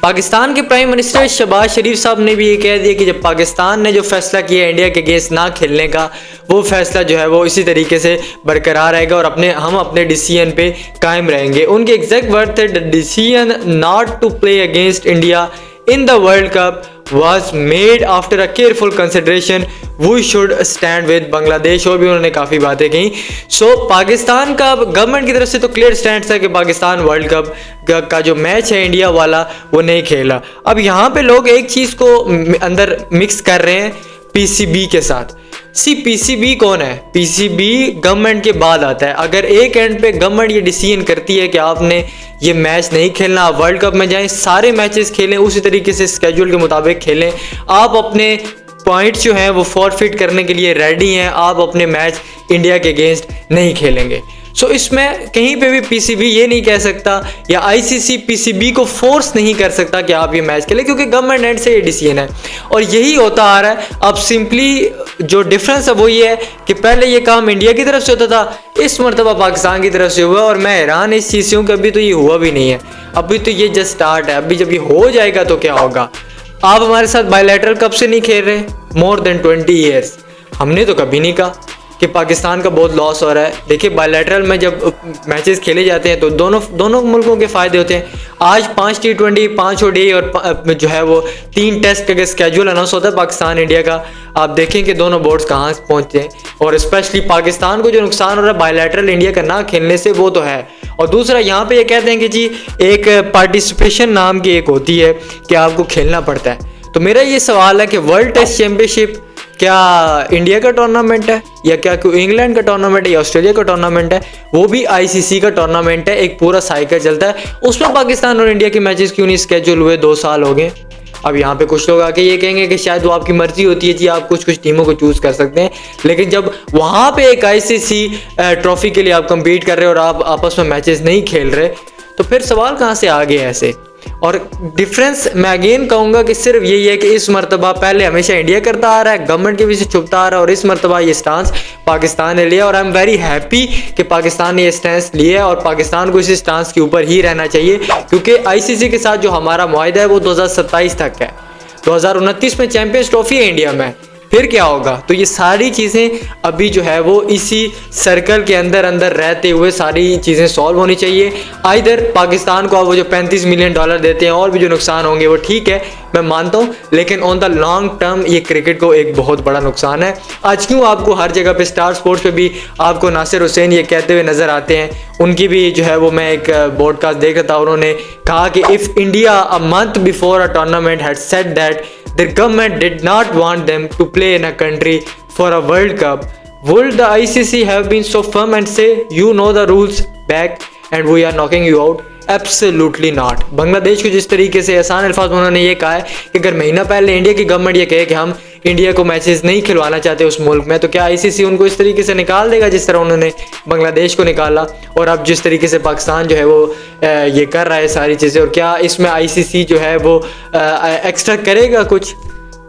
पाकिस्तान के prime minister Shahbaz शरीफ साहब ने भी ये कह दिया कि जब पाकिस्तान ने जो फैसला किया इंडिया के अगेंस्ट ना खेलने का, वो फैसला जो है वो इसी तरीके से बरकरार रहेगा और हम अपने डिसीजन पे कायम रहेंगे। उनके एग्जैक्ट वर्ड थे, the decision not to play against India in the World Cup was made after a careful consideration we should stand with Bangladesh। और भी उन्होंने काफ़ी बातें कही। पाकिस्तान का गवर्नमेंट की तरफ से तो क्लियर स्टैंड था कि पाकिस्तान वर्ल्ड कप का जो मैच है इंडिया वाला वो नहीं खेला। अब यहाँ पे लोग एक चीज़ को अंदर मिक्स कर रहे हैं पीसीबी के साथ। पीसीबी कौन है? पीसीबी गवर्नमेंट के बाद आता है। अगर एक एंड पे गवर्नमेंट ये डिसीजन करती है कि आपने ये मैच नहीं खेलना, आप वर्ल्ड कप में जाएं, सारे मैचेस खेलें, उसी तरीके से स्केड्यूल के मुताबिक खेलें, आप अपने पॉइंट्स जो हैं वो फॉरफिट करने के लिए रेडी हैं, आप अपने मैच इंडिया के अगेंस्ट नहीं खेलेंगे। इसमें कहीं पे भी पीसीबी ये नहीं कह सकता या आईसीसी पीसीबी को फोर्स नहीं कर सकता कि आप ये मैच खेलें, क्योंकि गवर्नमेंट एंड से ये डिसीजन है और यही होता आ रहा है। अब सिंपली जो डिफरेंस है वो ये है कि पहले ये काम इंडिया की तरफ से होता था, इस मरतबा पाकिस्तान की तरफ से हुआ और मैं हैरान इस चीज़ से हूँ कि अभी तो ये हुआ भी नहीं है, अभी तो ये जस्ट स्टार्ट है। अभी जब ये हो जाएगा तो क्या होगा? आप हमारे साथ बायलैटरल कब से नहीं खेल रहे? More than 20 years. हमने तो कभी नहीं कहा कि पाकिस्तान का बहुत लॉस हो रहा है। देखिए बायलैटरल में जब मैचेस खेले जाते हैं तो दोनों मुल्कों के फ़ायदे होते हैं। आज 5 T20, 5 ODI और जो है वो 3 टेस्ट का स्केड्यूल अनाउंस होता है पाकिस्तान इंडिया का। आप देखें कि दोनों बोर्ड्स कहाँ पहुँचते हैं और स्पेशली पाकिस्तान को जो नुकसान हो रहा है बायलैटरल इंडिया का ना खेलने से, वो तो है। और दूसरा यहाँ पे ये कहते हैं कि जी एक पार्टिसिपेशन नाम की एक होती है कि आपको खेलना पड़ता है। तो मेरा ये सवाल है कि वर्ल्ड टेस्ट चैम्पियनशिप क्या इंडिया का टूर्नामेंट है या क्या कोई इंग्लैंड का टूर्नामेंट है या ऑस्ट्रेलिया का टूर्नामेंट है? वो भी आईसीसी का टूर्नामेंट है, एक पूरा साइकिल चलता है। उसमें पाकिस्तान और इंडिया के मैचेस क्यों नहीं स्केड्यूल हुए? 2 साल हो गए। अब यहाँ पे कुछ लोग आके ये कहेंगे कि शायद वो आपकी मर्जी होती है जी, आप कुछ टीमों को चूज कर सकते हैं, लेकिन जब वहाँ पे एक आईसीसी ट्रॉफी के लिए आप कम्पीट कर रहे हो और आप आपस में मैचेस नहीं खेल रहे, तो फिर सवाल कहाँ से आ गया ऐसे? और डिफरेंस मैं अगेन कहूँगा कि सिर्फ यही है कि इस मरतबा पहले हमेशा इंडिया करता आ रहा है, गवर्नमेंट के पीछे छुपता आ रहा है और इस मरतबा ये स्टांस पाकिस्तान ने लिया और आई एम वेरी हैप्पी कि पाकिस्तान ने ये स्टांस लिया और पाकिस्तान को इस स्टांस के ऊपर ही रहना चाहिए, क्योंकि आईसीसी के साथ जो हमारा मुआहदा है वो 2027 तक है। 2029 में चैंपियंस ट्रॉफी है इंडिया में, फिर क्या होगा? तो ये सारी चीज़ें अभी जो है वो इसी सर्कल के अंदर रहते हुए सारी चीज़ें सॉल्व होनी चाहिए। आइदर पाकिस्तान को आप वो जो $35 मिलियन देते हैं और भी जो नुकसान होंगे वो ठीक है, मैं मानता हूँ, लेकिन ऑन द लॉन्ग टर्म ये क्रिकेट को एक बहुत बड़ा नुकसान है। आज क्यों आपको हर जगह पे स्टार स्पोर्ट्स पे भी आपको नासिर हुसैन ये कहते हुए नज़र आते हैं? उनकी भी जो है वो मैं एक पॉडकास्ट देख रहा था, उन्होंने कहा कि if India a month before a tournament had said that their government did not want them to play in a country for a World Cup, would the ICC have been so firm and say you know the rules back and we are knocking you out? Absolutely not। Bangladesh को जिस तरीके से आसान अल्फाज में उन्होंने ये कहा है कि अगर महीना पहले इंडिया की गवर्नमेंट ये कहे कि हम इंडिया को मैचेस नहीं खिलवाना चाहते उस मुल्क में, तो क्या आईसीसी उनको इस तरीके से निकाल देगा जिस तरह उन्होंने बांग्लादेश को निकाला? और अब जिस तरीके से पाकिस्तान जो है वो ये कर रहा है सारी चीज़ें, और क्या इसमें आईसीसी जो है वो एक्स्ट्रा करेगा कुछ?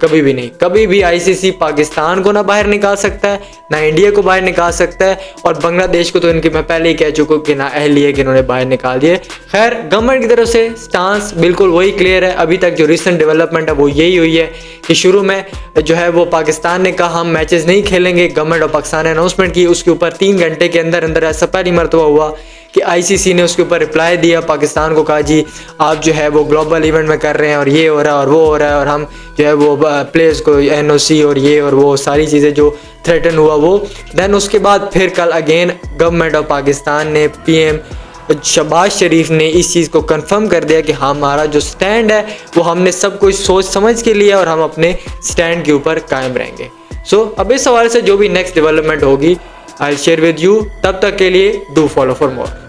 कभी भी नहीं। कभी भी आईसीसी पाकिस्तान को ना बाहर निकाल सकता है, ना इंडिया को बाहर निकाल सकता है, और बांग्लादेश को तो इनकी मैं पहले ही कह चुका हूँ कि ना अहली है कि इन्होंने बाहर निकाल दिए। खैर गवर्नमेंट की तरफ से स्टांस बिल्कुल वही क्लियर है। अभी तक जो रिसेंट डेवलपमेंट है वो यही हुई है कि शुरू में जो है वो पाकिस्तान ने कहा हम मैचेस नहीं खेलेंगे, गवर्नमेंट ऑफ पाकिस्तान ने अनाउंसमेंट की, उसके ऊपर 3 घंटे के अंदर ऐसा पहली मरतबा हुआ कि आईसीसी ने उसके ऊपर रिप्लाई दिया, पाकिस्तान को कहा जी आप जो है वो ग्लोबल इवेंट में कर रहे हैं और ये हो रहा है और वो हो रहा है, और हम जो है वो प्लेयर्स को एनओसी और ये और वो सारी चीज़ें जो थ्रेटन हुआ वो। देन उसके बाद फिर कल अगेन गवर्नमेंट ऑफ पाकिस्तान ने पीएम शहबाज शरीफ ने इस चीज़ को कंफर्म कर दिया कि हमारा जो स्टैंड है वो हमने सब कुछ सोच समझ के लिया और हम अपने स्टैंड के ऊपर कायम रहेंगे। अब इस सवाल से जो भी नेक्स्ट डेवलपमेंट होगी आई शेयर विद यू। तब तक के लिए डू फॉलो फॉर मोर।